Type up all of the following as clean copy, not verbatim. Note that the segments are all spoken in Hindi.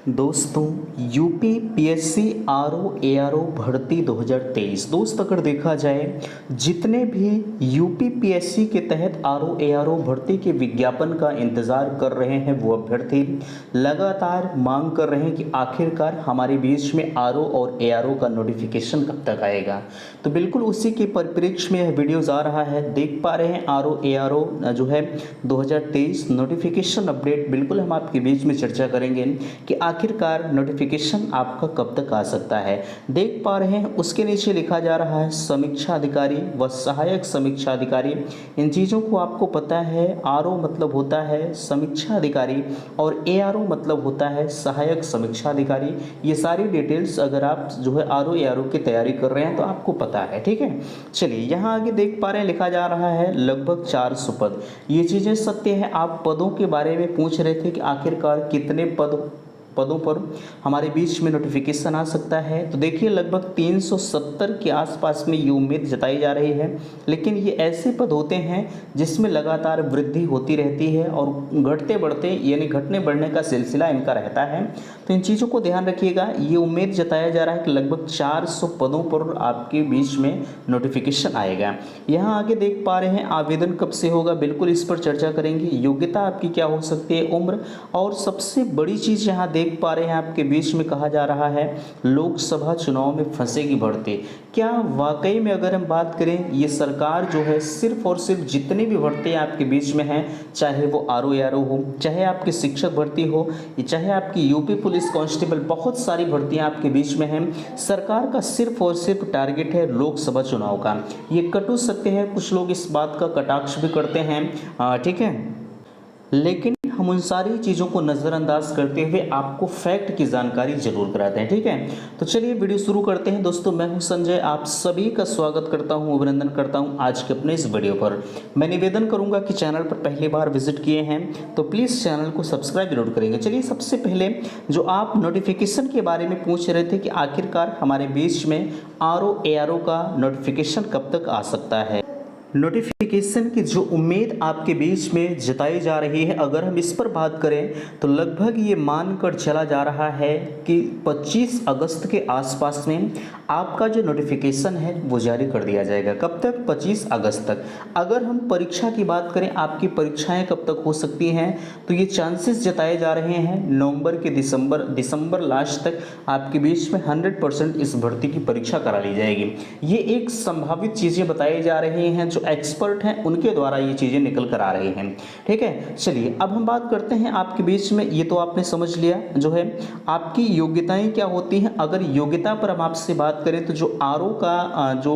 दोस्तों यूपी पीएससी आरओ एआरओ भर्ती 2023 दोस्त अगर देखा जाए जितने भी यूपी पीएससी के तहत आरओ एआरओ भर्ती के विज्ञापन का इंतज़ार कर रहे हैं वो अभ्यर्थी लगातार मांग कर रहे हैं कि आखिरकार हमारे बीच में आरओ और एआरओ का नोटिफिकेशन कब तक आएगा। तो बिल्कुल उसी के परिप्रेक्ष्य में यह वीडियोज़ आ रहा है। देख पा रहे हैं आरओ एआरओ जो है 2023 नोटिफिकेशन अपडेट बिल्कुल हम आपके बीच में चर्चा करेंगे कि आखिरकार नोटिफिकेशन आपका कब तक आ सकता है। देख पा रहे हैं उसके नीचे लिखा जा रहा है समीक्षा अधिकारी व सहायक समीक्षा अधिकारी। इन चीज़ों को आपको पता है, आरओ मतलब होता है समीक्षा अधिकारी और एआरओ मतलब होता है सहायक समीक्षा अधिकारी। ये सारी डिटेल्स अगर आप जो है आरओ एआरओ की तैयारी कर रहे हैं तो आपको पता है, ठीक है। चलिए यहाँ आगे देख पा रहे हैं लिखा जा रहा है लगभग 400 पद। ये चीज़ें सत्य है। आप पदों के बारे में पूछ रहे थे कि आखिरकार कितने पदों पर हमारे बीच में नोटिफिकेशन आ सकता है। तो देखिए लगभग 370 के आसपास में ये उम्मीद जताई जा रही है, लेकिन ये ऐसे पद होते हैं जिसमें लगातार वृद्धि होती रहती है और घटते बढ़ते यानी घटने बढ़ने का सिलसिला इनका रहता है। तो इन चीज़ों को ध्यान रखिएगा। ये उम्मीद जताया जा रहा है कि लगभग 400 पदों पर आपके बीच में नोटिफिकेशन आएगा। यहाँ आगे देख पा रहे हैं आवेदन कब से होगा, बिल्कुल इस पर चर्चा करेंगे। योग्यता आपकी क्या हो सकती है, उम्र, और सबसे बड़ी चीज़ यहाँ देख पा रहे हैं आपके बीच में कहा जा रहा है लोकसभा चुनाव में फंसेगी भर्ती। क्या वाकई में अगर हम बात करें ये सरकार जो है सिर्फ और सिर्फ जितनी भी भर्ती आपके बीच में हैं, चाहे वो आरओ एआरओ हो, चाहे आपकी शिक्षक भर्ती हो, चाहे आपकी यूपी पुलिस कांस्टेबल, बहुत सारी भर्तियां आपके बीच में हैं, सरकार का सिर्फ और सिर्फ टारगेट है लोकसभा चुनाव का। ये कटु सत्य है। कुछ लोग इस बात का कटाक्ष भी करते हैं, ठीक है, लेकिन हम उन सारी चीज़ों को नज़रअंदाज करते हुए आपको फैक्ट की जानकारी जरूर कराते हैं, ठीक है। तो चलिए वीडियो शुरू करते हैं। दोस्तों मैं हूं संजय, आप सभी का स्वागत करता हूं, अभिनंदन करता हूं आज के अपने इस वीडियो पर। मैं निवेदन करूंगा कि चैनल पर पहली बार विजिट किए हैं तो प्लीज़ चैनल को सब्सक्राइब जरूर करेंगे। चलिए सबसे पहले जो आप नोटिफिकेशन के बारे में पूछ रहे थे कि आखिरकार हमारे बीच में आरओ एआरओ का नोटिफिकेशन कब तक आ सकता है। नोटिफिकेशन की जो उम्मीद आपके बीच में जताई जा रही है, अगर हम इस पर बात करें तो लगभग ये मानकर चला जा रहा है कि 25 अगस्त के आसपास में आपका जो नोटिफिकेशन है वो जारी कर दिया जाएगा। कब तक? 25 अगस्त तक। अगर हम परीक्षा की बात करें, आपकी परीक्षाएं कब तक हो सकती हैं, तो ये चांसेस जताए जा रहे हैं नवंबर के दिसंबर लास्ट तक आपके बीच में 100% इस भर्ती की परीक्षा करा ली जाएगी। ये एक संभावित चीज़ें बताई जा रही हैं, जो एक्सपर्ट हैं उनके द्वारा ये चीज़ें निकल कर आ रही हैं, ठीक है। चलिए अब हम बात करते हैं आपके बीच में, ये तो आपने समझ लिया जो है आपकी योग्यताएं क्या होती हैं। अगर योग्यता पर हम आपसे बात करें तो जो आरओ का जो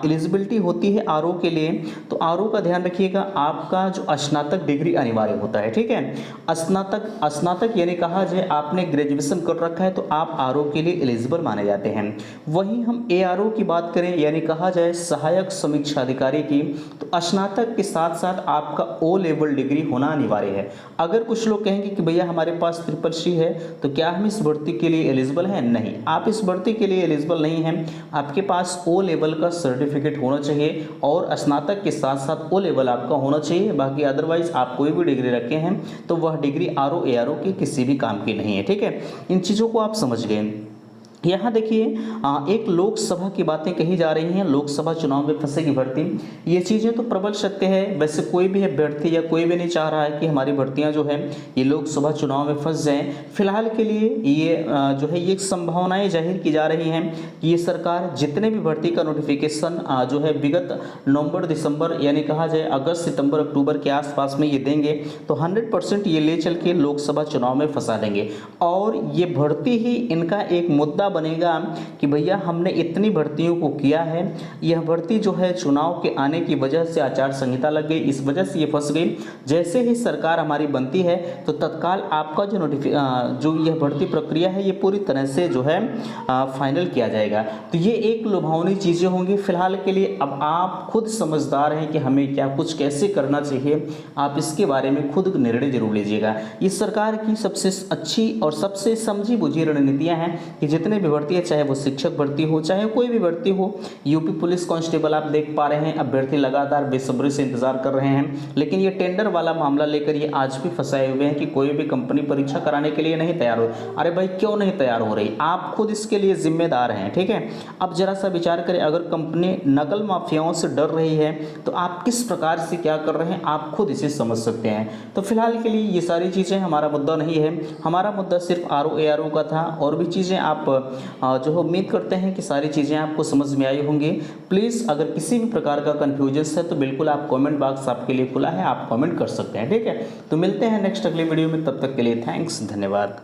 एलिजिबिलिटी होती है आरओ के लिए, तो आरओ का ध्यान रखिएगा, आपका जो स्नातक डिग्री अनिवार्य होता है, ठीक है। स्नातक यानी कहा जाए आपने ग्रेजुएशन कर रखा है तो आप आरओ के लिए एलिजिबल माने जाते हैं। वहीं हम एआरओ की बात करें यानी कहा जाए सहायक समीक्षा अधिकारी की, तो स्नातक के साथ साथ आपका ओ लेवल डिग्री होना अनिवार्य है। अगर कुछ लोग कहेंगे कि भैया हमारे पास ट्रिपल सी है तो क्या हम इस भर्ती के लिए एलिजिबल हैं? नहीं, आप इस भर्ती के लिए एलिजिबल नहीं हैं। आपके पास ओ लेवल का सर्टिफिकेट होना चाहिए और स्नातक के साथ साथ ओ लेवल आपका होना चाहिए। बाकी अदरवाइज आप कोई भी डिग्री रखे हैं तो वह डिग्री आरओ एआरओ के किसी भी काम की नहीं है, ठीक है। इन चीज़ों को आप समझ गए। यहाँ देखिए एक लोकसभा की बातें कही जा रही हैं, लोकसभा चुनाव में फंसेगी भर्ती। ये चीज़ें तो प्रबल सत्य है। वैसे कोई भी अभ्यर्थी या कोई भी नहीं चाह रहा है कि हमारी भर्तियाँ जो है ये लोकसभा चुनाव में फंस जाएं। फिलहाल के लिए ये जो है ये संभावनाएं जाहिर की जा रही हैं कि ये सरकार जितने भी भर्ती का नोटिफिकेशन जो है विगत नवंबर दिसंबर यानी कहा जाए अगस्त सितंबर अक्टूबर के आसपास में ये देंगे तो 100% ये ले चल के लोकसभा चुनाव में फंसा देंगे। और ये भर्ती ही इनका एक मुद्दा बनेगा कि भैया हमने इतनी भर्तियों को किया है, यह भर्ती जो है चुनाव के आने की वजह से आचार संहिता लग गई, इस वजह से ये फंस गई। जैसे ही सरकार हमारी बनती है तो तत्काल आपका जो यह भर्ती प्रक्रिया है ये पूरी तरह से जो है फाइनल किया जाएगा। तो ये एक लुभावनी चीज़ें होंगी। फिलहाल के लिए अब आप खुद समझदार हैं कि हमें क्या कुछ कैसे करना चाहिए, आप इसके बारे में खुद निर्णय जरूर लीजिएगा। ये सरकार की सबसे अच्छी और सबसे समझी बुझी रणनीतियाँ हैं कि जितने भी भर्ती है, चाहे वो शिक्षक भर्ती हो, चाहे कोई भी भर्ती हो, यूपी पुलिस कांस्टेबल आप देख पा रहे हैं अभ्यर्थी लगातार बेसब्री से इंतजार कर रहे हैं। लेकिन ये टेंडर वाला मामला लेकर ये आज भी फंसाए हुए हैं कि कोई भी कंपनी परीक्षा कराने के लिए नहीं तैयार हो। अरे भाई क्यों नहीं तैयार हो रही, आप खुद इसके लिए जिम्मेदार हैं, ठीक है। अब जरा सा विचार करें, अगर कंपनी नकल माफियाओं से डर रही है तो आप किस प्रकार से क्या कर रहे हैं, आप खुद इसे समझ सकते हैं। तो फिलहाल के लिए ये सारी चीज़ें हमारा मुद्दा नहीं है, हमारा मुद्दा सिर्फ RO का था। और भी चीज़ें आप जो उम्मीद करते हैं कि सारी चीज़ें आपको समझ में आई होंगी। प्लीज़ अगर किसी भी प्रकार का कन्फ्यूजन है तो बिल्कुल आप कमेंट बॉक्स आपके लिए खुला है, आप कमेंट कर सकते हैं, ठीक है। तो मिलते हैं नेक्स्ट अगली वीडियो में, तब तक के लिए थैंक्स, धन्यवाद।